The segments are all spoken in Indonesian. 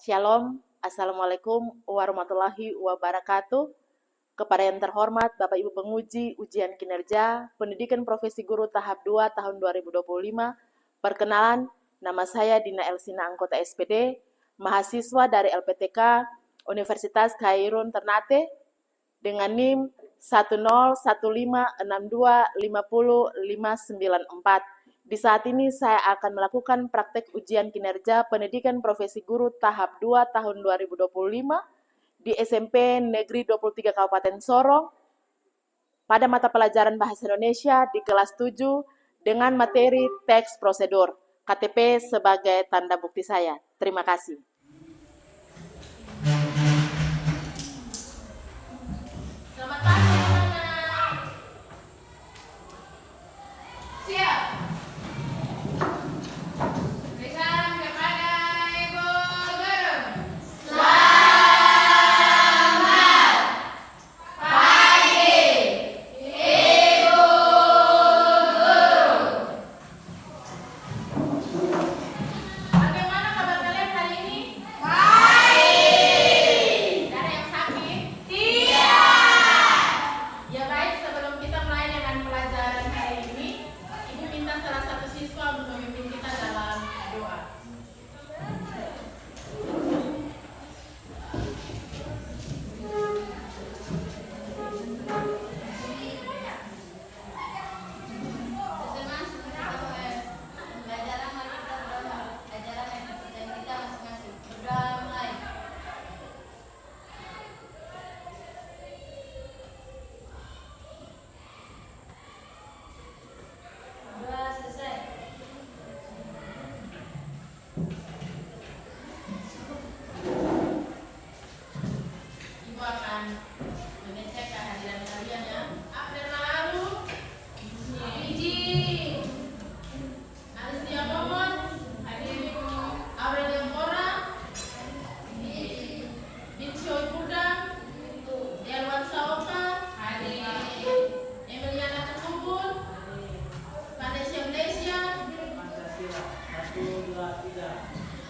Shalom, Assalamualaikum warahmatullahi wabarakatuh. Kepada yang terhormat Bapak Ibu penguji ujian kinerja Pendidikan Profesi Guru tahap 2 tahun 2025. Perkenalan, nama saya Dina Elsina anggota SPD, mahasiswa dari LPTK Universitas Khairun Ternate dengan NIM 10156250594. Di saat ini saya akan melakukan praktek ujian kinerja Pendidikan Profesi Guru tahap 2 tahun 2025 di SMP Negeri 23 Kabupaten Sorong pada mata pelajaran Bahasa Indonesia di kelas 7 dengan materi teks prosedur. KTP sebagai tanda bukti saya. Terima kasih. Selamat pagi anak-anak. Siap. Beri salam kepada Ibu Guru. Selamat pagi, Ibu Guru. Bagaimana kabar kalian hari ini? Baik. Ada yang sakit? Tidak. Ya baik, sebelum kita mulai dengan pelajaran hari ini, Ibu minta salah satu siswa untuk memimpin kita dalam doa. Ibu akan mengecek kehadiran kalian ya. Abdel Malalu, Biji, Alicia Momon, hadir. Aurel Dempora, Bincio Budang, Delwan Saoka, hadir. Emiliana Tukubul, Vanessa Malaysia,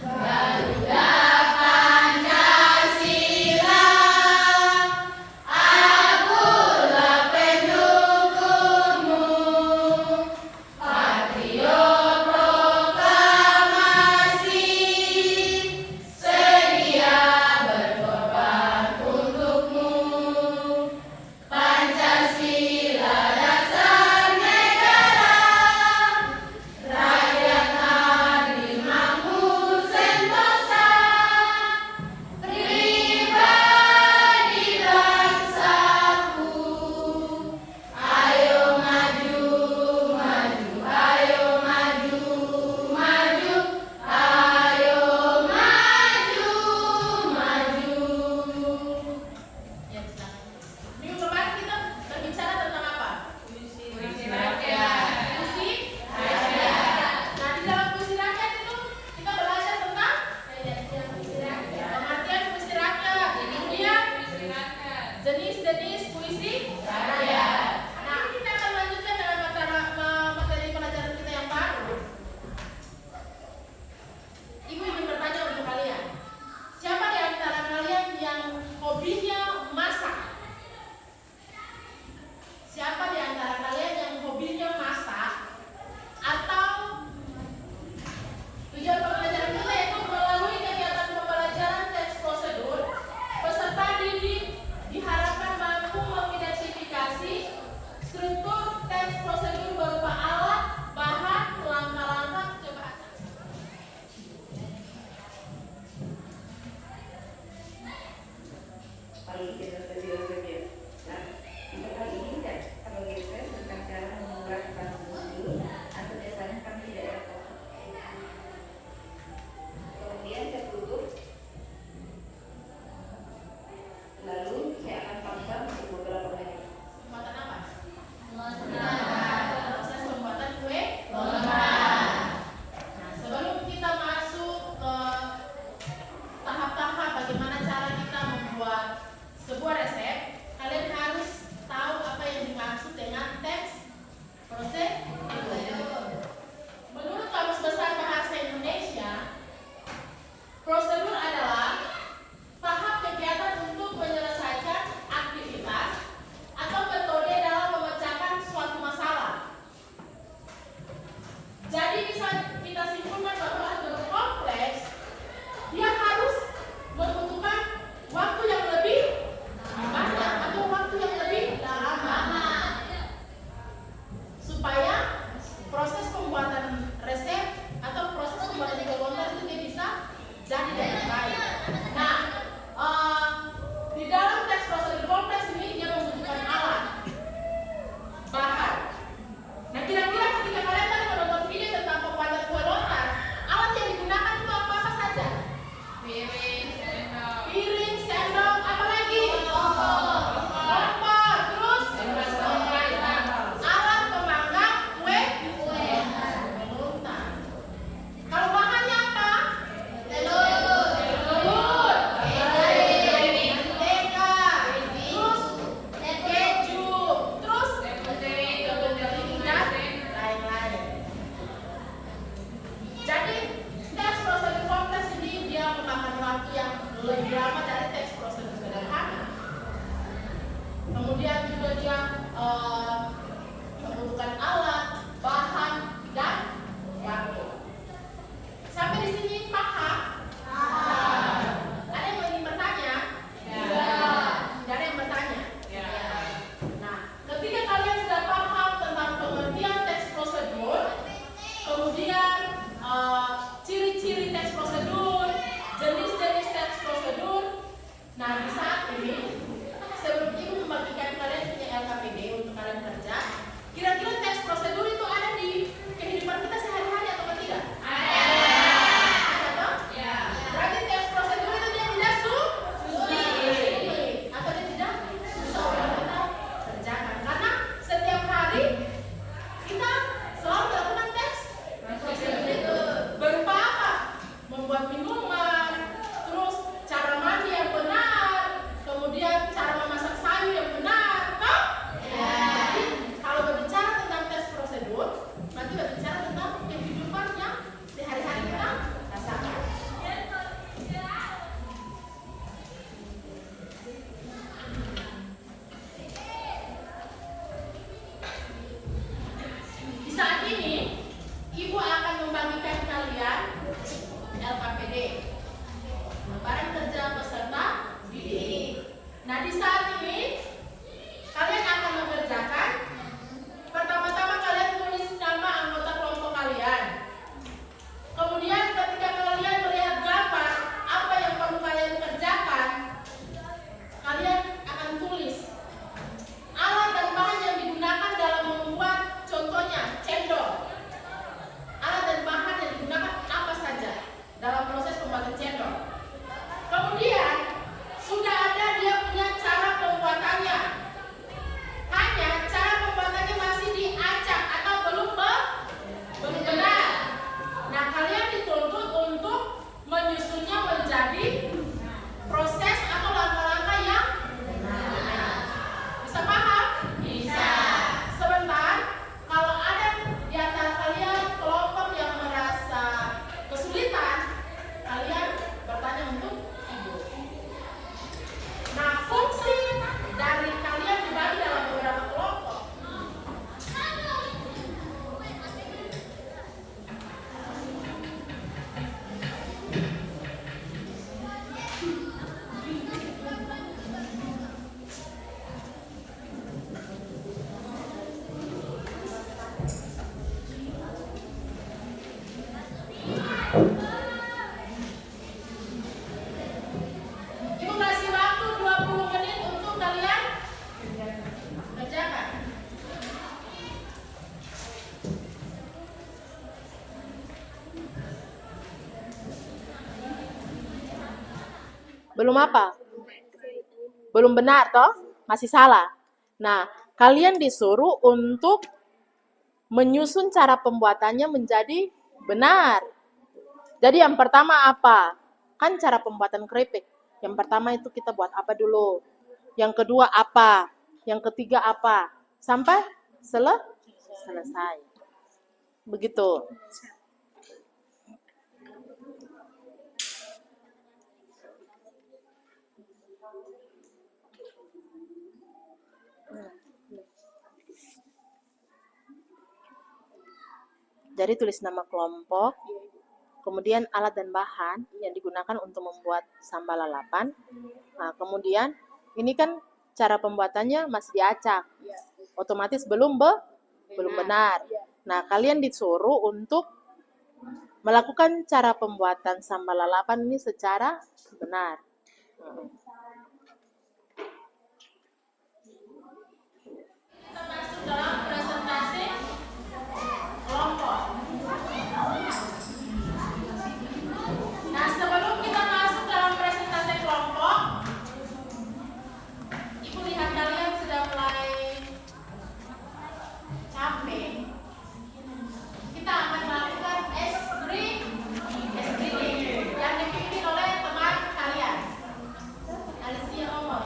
Garuda Pancasila, akulah pendukungmu, patriot proklamasi, sedia berkorban untukmu, Pancasila dasar negara, rakyat adil makmur sentosa. lebih lama dari teks prosedur sederhana. Kemudian juga dia membutuhkan alat, bahan, dan waktu. Sampai di sini paham? Ada yang ingin bertanya? Ya. Tidak ada yang bertanya? Ya. Nah, ketika kalian sudah paham tentang pengertian teks prosedur, kemudian ciri-ciri teks prosedur, jenis-jenis teks prosedur. Nah, di saat ini sebelum ibu membagikan kalian punya LKPD untuk kalian kerja, kira-kira teks prosedur itu ada di kehidupan kita sehari-hari atau tidak? Ada toh? Ya. Berarti teks prosedur itu dia tidak sulit atau dia tidak susah untuk kita kerjakan, karena setiap hari kita selalu melakukan teks prosedur itu. Berupa apa? Membuat minuman, terus cara mandi yang benar, kemudian cara memasak sayur yang benar, toh? Ya. Jadi kalau berbicara tentang tes prosedur, berarti berbicara tentang kehidupan yang sehari-hari kita rasakan. Di saat ini, ibu akan membagikan kalian LKPD, lembaran kerja peserta didik. Nah, di saat ini kalian akan mengerjakan, pertama-tama kalian tulis nama anggota kelompok kalian. Kemudian ketika kalian melihat gambar apa yang perlu kalian kerjakan, kalian akan tulis alat dan bahan yang digunakan dalam membuat, contohnya cendol. Alat dan bahan yang digunakan apa saja dalam proses pembuatan cendol. Kemudian sudah ada dia punya cara pembuatannya. Hanya cara pembuatannya masih diacak atau belum benar. Nah, kalian dituntut untuk menyusunnya menjadi proses atau langkah-langkah yang benar. Bisa paham? Bisa. Sebentar, kalau ada di antara kalian kelompok yang merasa kesulitan, kalian bertanya untuk ibu. Nah, fungsi dari kalian dibagi dalam beberapa kelompok. Ibu kasih waktu 20 menit untuk kalian kerjakan. Belum apa? Belum benar toh? Masih salah. Nah, kalian disuruh untuk menyusun cara pembuatannya menjadi benar. Jadi yang pertama apa? Kan cara pembuatan keripik. Yang pertama itu kita buat apa dulu? Yang kedua apa? Yang ketiga apa? Sampai selesai. Begitu. Jadi tulis nama kelompok, kemudian alat dan bahan yang digunakan untuk membuat sambal lalapan. Nah, kemudian ini kan cara pembuatannya masih diacak, otomatis belum benar. Nah, kalian disuruh untuk melakukan cara pembuatan sambal lalapan ini secara benar. Kita masuk dalam presentasi kelompok. Nah, sebelum kita masuk dalam presentasi kelompok, ibu lihat kalian sudah mulai capek. Kita akan melakukan reading yang dipimpin oleh teman kalian, Alicia Omar.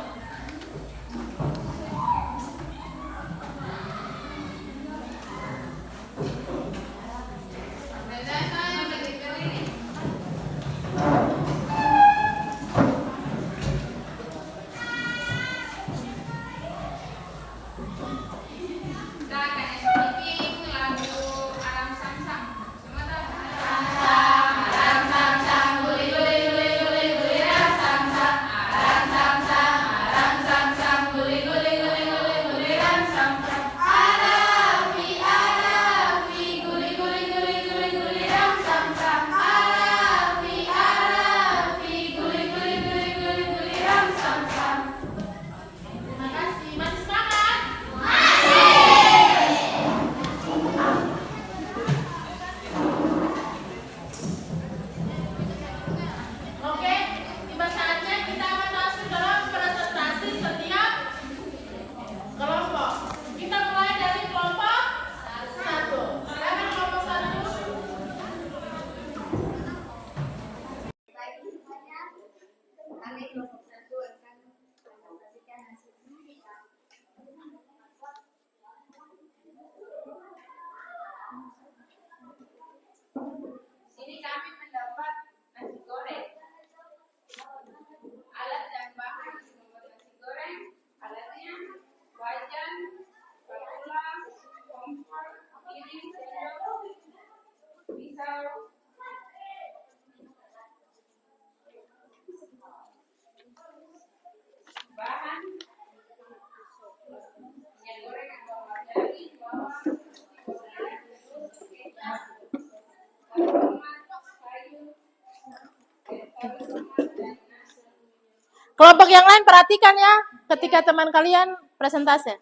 Kelompok yang lain perhatikan ya ketika teman kalian presentasi.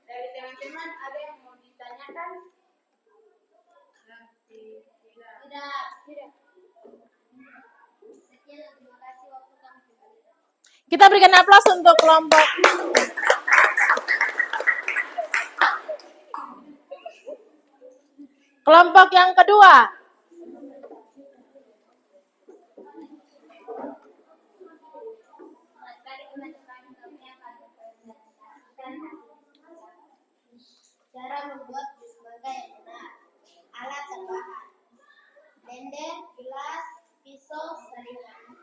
Dari teman-teman ada yang mau ditanyakan? Tidak. Sekian, terima kasih waktu kami kembali. Kita berikan aplaus untuk kelompok. Kelompok yang kedua. Cara membuat jus mangga yang benar. Alat dan bahan: blender, gelas, pisau, saringan,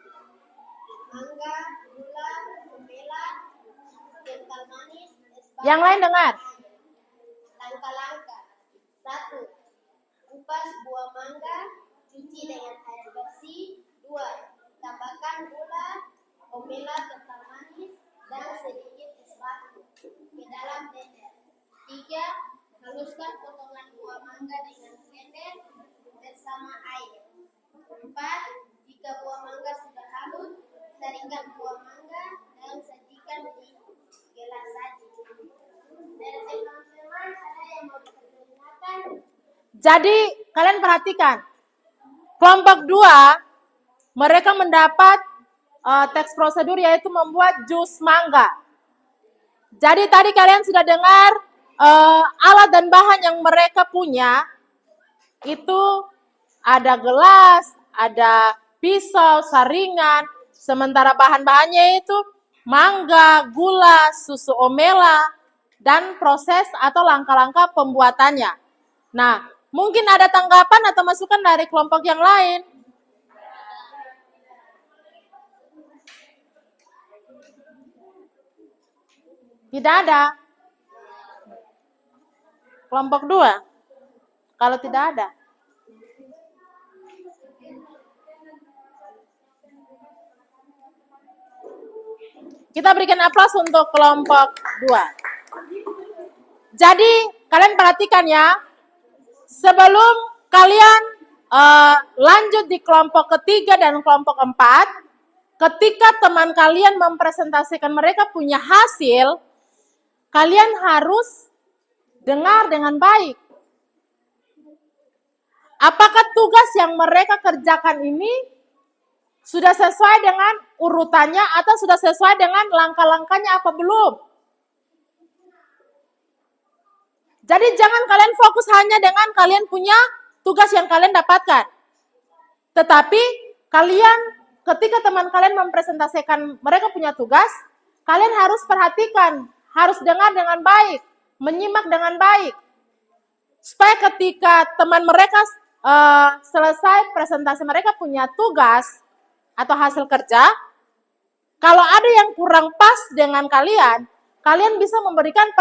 mangga, gula, gembela, kental manis, es batu. Yang lain dengar. Langkah-langkah: 1. Kupas buah mangga, cuci dengan air bersih. 2. Tambahkan gula, omela, kental manis, dan sedikit es batu ke dalam blender. 3. Haluskan potongan buah mangga dengan blender bersama air. 4. Jika buah mangga sudah halus, saringkan buah mangga dan sajikan di gelas saji. Dari teman-teman ada yang mau diperkenalkan? Jadi kalian perhatikan. Kelompok 2 mereka mendapat teks prosedur yaitu membuat jus mangga. Jadi tadi kalian sudah dengar alat dan bahan yang mereka punya itu ada gelas, ada pisau, saringan, sementara bahan-bahannya itu mangga, gula, susu omela, dan proses atau langkah-langkah pembuatannya. Nah, mungkin ada tanggapan atau masukan dari kelompok yang lain? Tidak ada. Kelompok 2, kalau tidak ada. Kita berikan aplaus untuk kelompok 2. Jadi, kalian perhatikan ya, sebelum kalian lanjut di kelompok ketiga dan kelompok 4, ketika teman kalian mempresentasikan mereka punya hasil, kalian harus dengar dengan baik. Apakah tugas yang mereka kerjakan ini sudah sesuai dengan urutannya atau sudah sesuai dengan langkah-langkahnya apa belum? Jadi jangan kalian fokus hanya dengan kalian punya tugas yang kalian dapatkan. Tetapi kalian ketika teman kalian mempresentasikan mereka punya tugas, kalian harus perhatikan, harus dengar dengan baik, menyimak dengan baik. Supaya ketika teman mereka selesai presentasi mereka punya tugas atau hasil kerja, kalau ada yang kurang pas dengan kalian, kalian bisa memberikan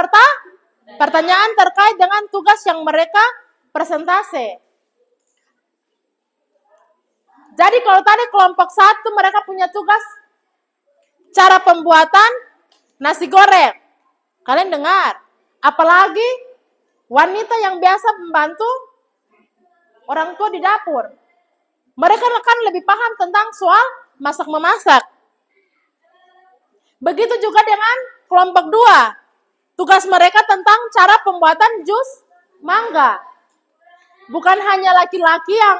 pertanyaan terkait dengan tugas yang mereka presentasi. Jadi kalau tadi kelompok 1 mereka punya tugas cara pembuatan nasi goreng. Kalian dengar, apalagi wanita yang biasa membantu orang tua di dapur. Mereka kan lebih paham tentang soal masak-memasak. Begitu juga dengan kelompok 2. Tugas mereka tentang cara pembuatan jus mangga. Bukan hanya laki-laki yang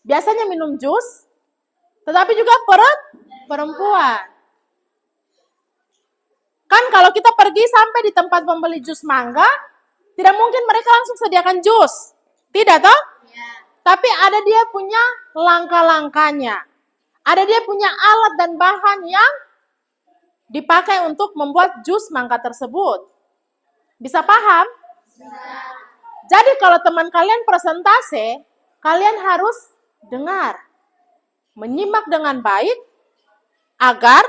biasanya minum jus, tetapi juga perempuan. Kan kalau kita pergi sampai di tempat pembeli jus mangga, tidak mungkin mereka langsung sediakan jus. Tidak toh? Ya. Tapi ada dia punya langkah-langkahnya. Ada dia punya alat dan bahan yang dipakai untuk membuat jus mangga tersebut. Bisa paham? Jadi kalau teman kalian presentasi, kalian harus dengar, menyimak dengan baik, agar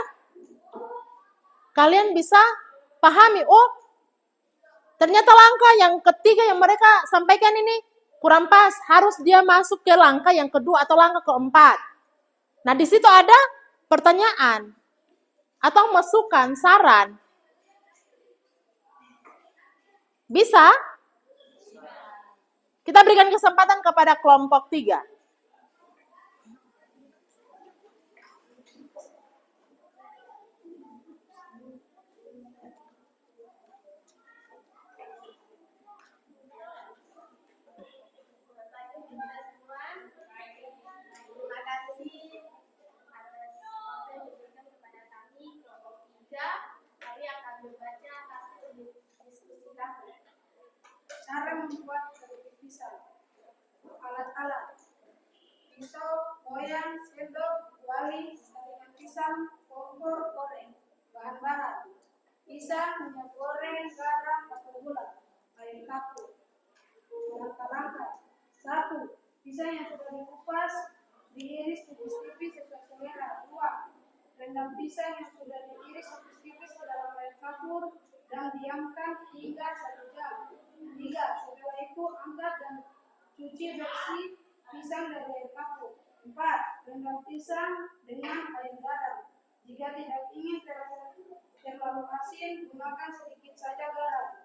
kalian bisa pahami, oh ternyata langkah yang ketiga yang mereka sampaikan ini kurang pas, harus dia masuk ke langkah yang kedua atau langkah keempat. Nah, di situ ada pertanyaan atau masukan, saran. Bisa? Kita berikan kesempatan kepada kelompok 3. Terima kasih atas waktu yang diberikan kepada kami kelompok 3. Kami akan membaca hasil diskusi kami. Cara membuat keripik pisang. Alat-alat: pisau, koyak, sendok, kuali, saringan pisang, kompor, goreng. Bahan-bahan: pisang, minyak goreng, garam atau gula, air kapur. Langkah-langkah: 1. Pisang yang sudah dikupas diiris tipis-tipis sesuai selera. 2. Rendam pisang yang sudah diiris tipis-tipis ke dalam air kapur dan diamkan hingga 1 jam. 3. Setelah itu angkat dan cuci bersih pisang dari air kapur. 4. Rendam pisang dengan air garam. Jika tidak ingin terlalu asin, gunakan sedikit saja garam.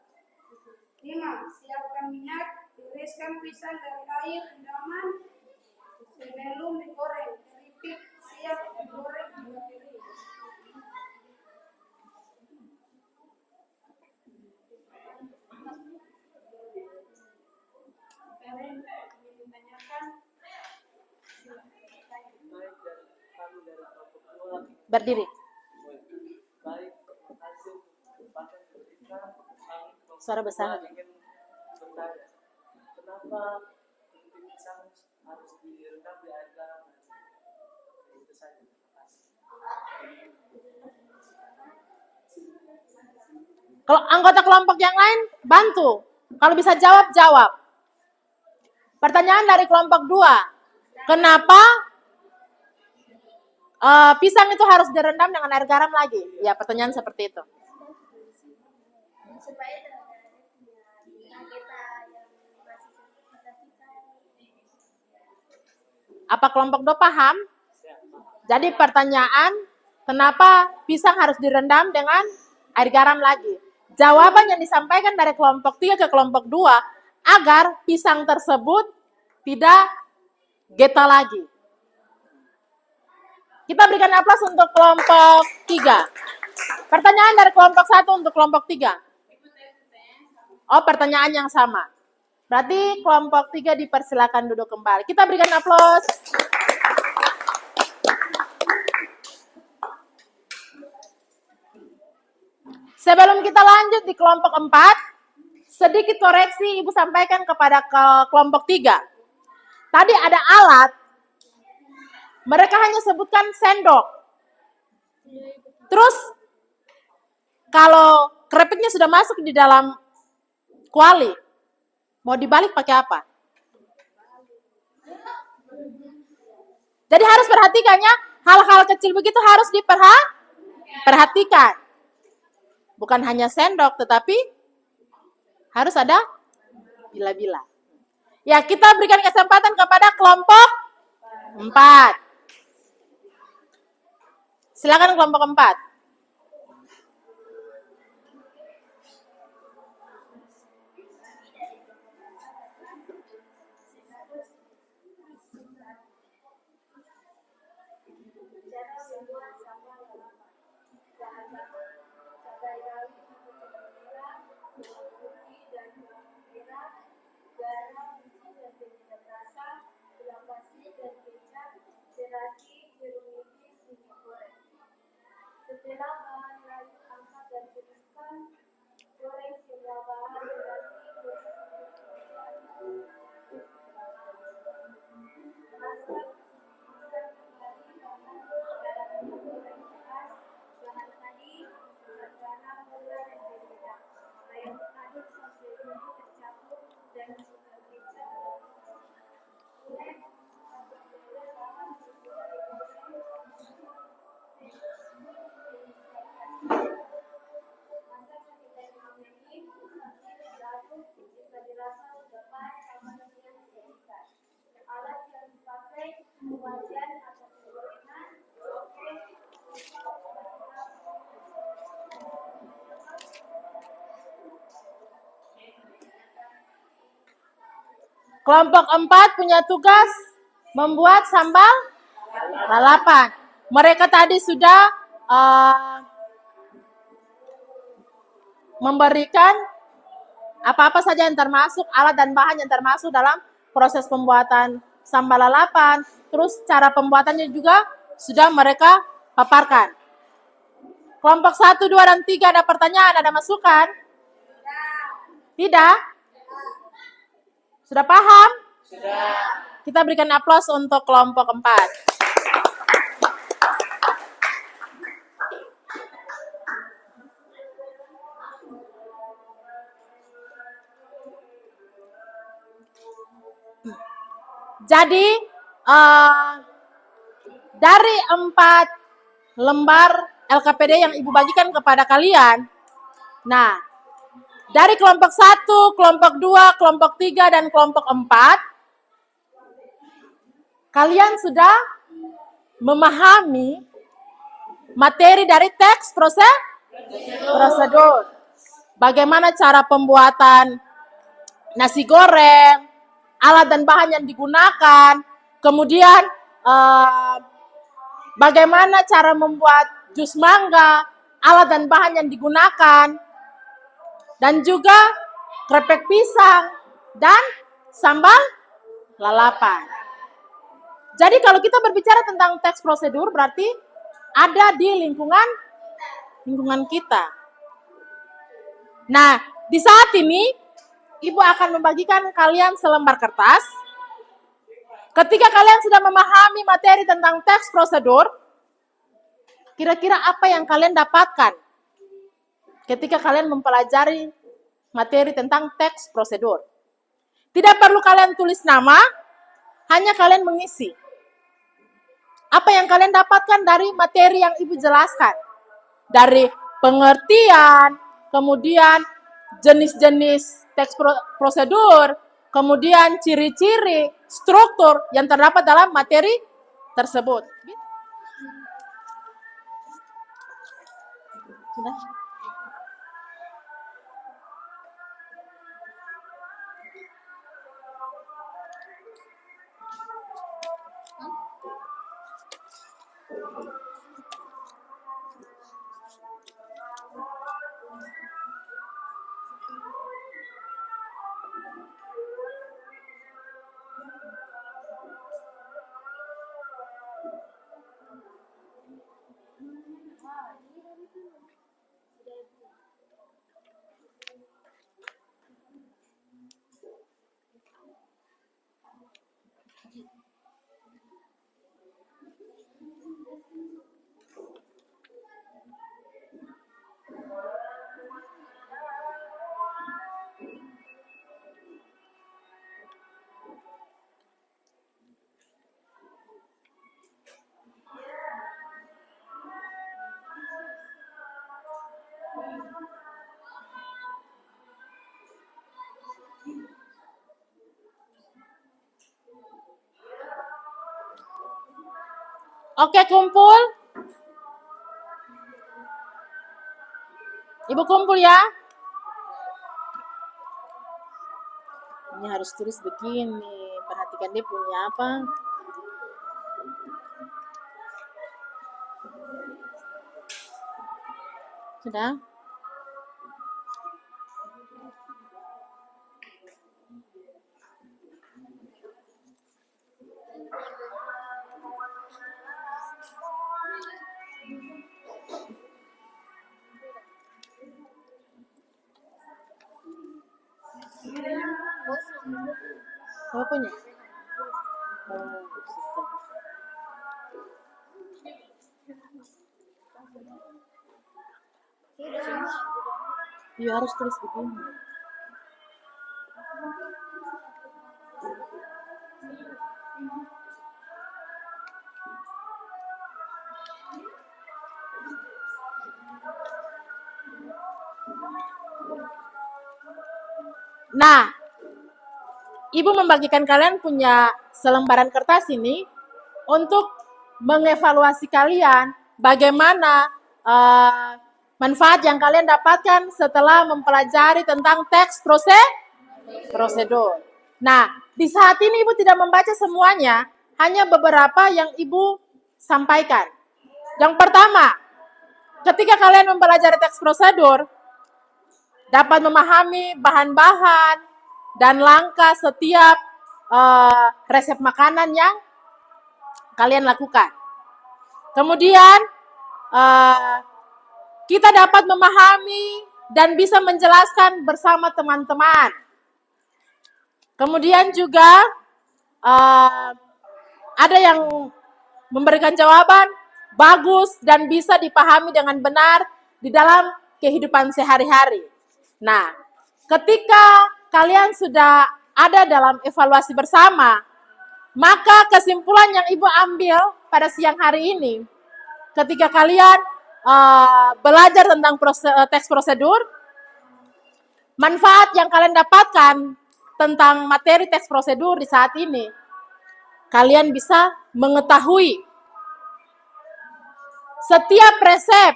5. Siapkan minyak, tiriskan pisang dari air rendaman sebelum digoreng. Keripik siap digoreng hingga kering. Kalian ingin ditanyakan? Berdiri. Suara besar. Kenapa keripik pisang harus direndam di air garam? Itu saja. Kalau anggota kelompok yang lain, bantu. Kalau bisa jawab, jawab. Pertanyaan dari kelompok 2. Kenapa pisang itu harus direndam dengan air garam lagi? Ya, pertanyaan seperti itu. Supaya terhadap kita yang masih sisa-sisa. Apa kelompok 2 paham? Jadi pertanyaan, kenapa pisang harus direndam dengan air garam lagi? Jawaban yang disampaikan dari kelompok 3 ke kelompok 2, agar pisang tersebut tidak geta lagi. Kita berikan aplaus untuk kelompok 3. Pertanyaan dari kelompok 1 untuk kelompok 3. Oh, pertanyaan yang sama. Berarti kelompok 3 dipersilakan duduk kembali. Kita berikan aplaus. Sebelum kita lanjut di kelompok 4, sedikit koreksi Ibu sampaikan kepada kelompok 3. Tadi ada alat, mereka hanya sebutkan sendok. Terus, kalau keripiknya sudah masuk di dalam kuali, mau dibalik pakai apa? Jadi harus perhatikannya, hal-hal kecil begitu harus diperhatikan. Bukan hanya sendok, tetapi harus ada bila-bila. Ya, kita berikan kesempatan kepada kelompok 4. Silakan kelompok 4. Cara membuat sambal lalapan. Bahan-bahan: cabai rawit atau cabai merah, bawang putih dan bawang merah, garam, biji dan penyedap rasa, gula pasir dan kecap, terasi, jeruk nipis, minyak goreng. Kelompok 4 punya tugas membuat sambal lalapan. Mereka tadi sudah memberikan apa-apa saja yang termasuk, alat dan bahan yang termasuk dalam proses pembuatan sambal lalapan. Terus cara pembuatannya juga sudah mereka paparkan. Kelompok 1, 2, dan 3 ada pertanyaan, ada masukan? Tidak? Sudah paham? Sudah. Kita berikan aplaus untuk kelompok 4. Jadi, dari 4 lembar LKPD yang Ibu bagikan kepada kalian, nah, dari kelompok 1, kelompok 2, kelompok 3, dan kelompok 4, kalian sudah memahami materi dari teks prosedur. Bagaimana cara pembuatan nasi goreng, alat dan bahan yang digunakan, kemudian bagaimana cara membuat jus mangga, alat dan bahan yang digunakan, dan juga krepek pisang dan sambal lalapan. Jadi kalau kita berbicara tentang teks prosedur berarti ada di lingkungan kita. Nah, di saat ini Ibu akan membagikan kalian selembar kertas. Ketika kalian sudah memahami materi tentang teks prosedur, kira-kira apa yang kalian dapatkan ketika kalian mempelajari materi tentang teks prosedur? Tidak perlu kalian tulis nama, hanya kalian mengisi. Apa yang kalian dapatkan dari materi yang Ibu jelaskan? Dari pengertian, kemudian jenis-jenis teks prosedur, kemudian ciri-ciri, struktur yang terdapat dalam materi tersebut. Sudah? Oke, kumpul. Ibu kumpul ya. Ini harus tulis begini. Perhatikan dia punya apa. Sudah? Apa punya? Iya harus tulis begini. Nah, Ibu membagikan kalian punya selembaran kertas ini untuk mengevaluasi kalian bagaimana manfaat yang kalian dapatkan setelah mempelajari tentang teks prosedur. Nah, di saat ini Ibu tidak membaca semuanya, hanya beberapa yang Ibu sampaikan. Yang pertama, ketika kalian mempelajari teks prosedur, dapat memahami bahan-bahan dan langkah setiap resep makanan yang kalian lakukan. Kemudian, kita dapat memahami dan bisa menjelaskan bersama teman-teman. Kemudian juga ada yang memberikan jawaban bagus dan bisa dipahami dengan benar di dalam kehidupan sehari-hari. Nah, ketika kalian sudah ada dalam evaluasi bersama, maka kesimpulan yang Ibu ambil pada siang hari ini, ketika kalian belajar tentang teks prosedur, manfaat yang kalian dapatkan tentang materi teks prosedur di saat ini, kalian bisa mengetahui setiap resep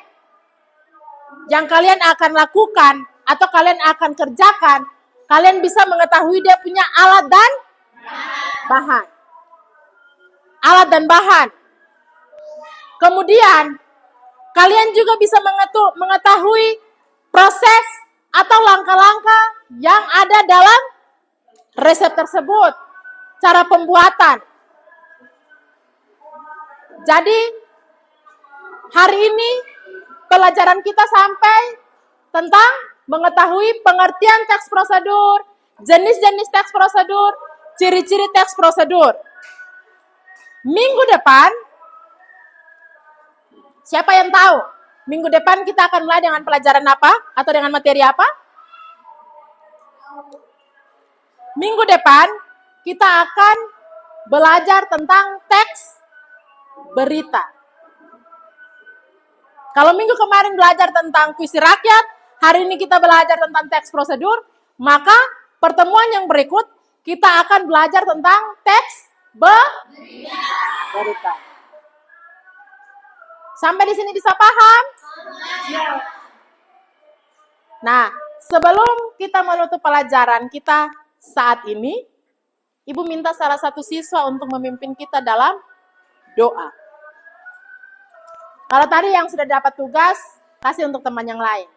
yang kalian akan lakukan atau kalian akan kerjakan, kalian bisa mengetahui dia punya alat dan bahan. Alat dan bahan. Kemudian, kalian juga bisa mengetahui proses atau langkah-langkah yang ada dalam resep tersebut, cara pembuatan. Jadi, hari ini pelajaran kita sampai tentang mengetahui pengertian teks prosedur, jenis-jenis teks prosedur, ciri-ciri teks prosedur. Minggu depan, siapa yang tahu? Minggu depan kita akan mulai dengan pelajaran apa? Atau dengan materi apa? Minggu depan, kita akan belajar tentang teks berita. Kalau minggu kemarin belajar tentang puisi rakyat, hari ini kita belajar tentang teks prosedur, maka pertemuan yang berikut kita akan belajar tentang teks berita. Sampai di sini bisa paham? Nah, sebelum kita menutup pelajaran kita saat ini, Ibu minta salah satu siswa untuk memimpin kita dalam doa. Kalau tadi yang sudah dapat tugas, kasih untuk teman yang lain.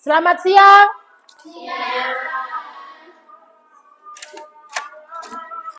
Selamat siang.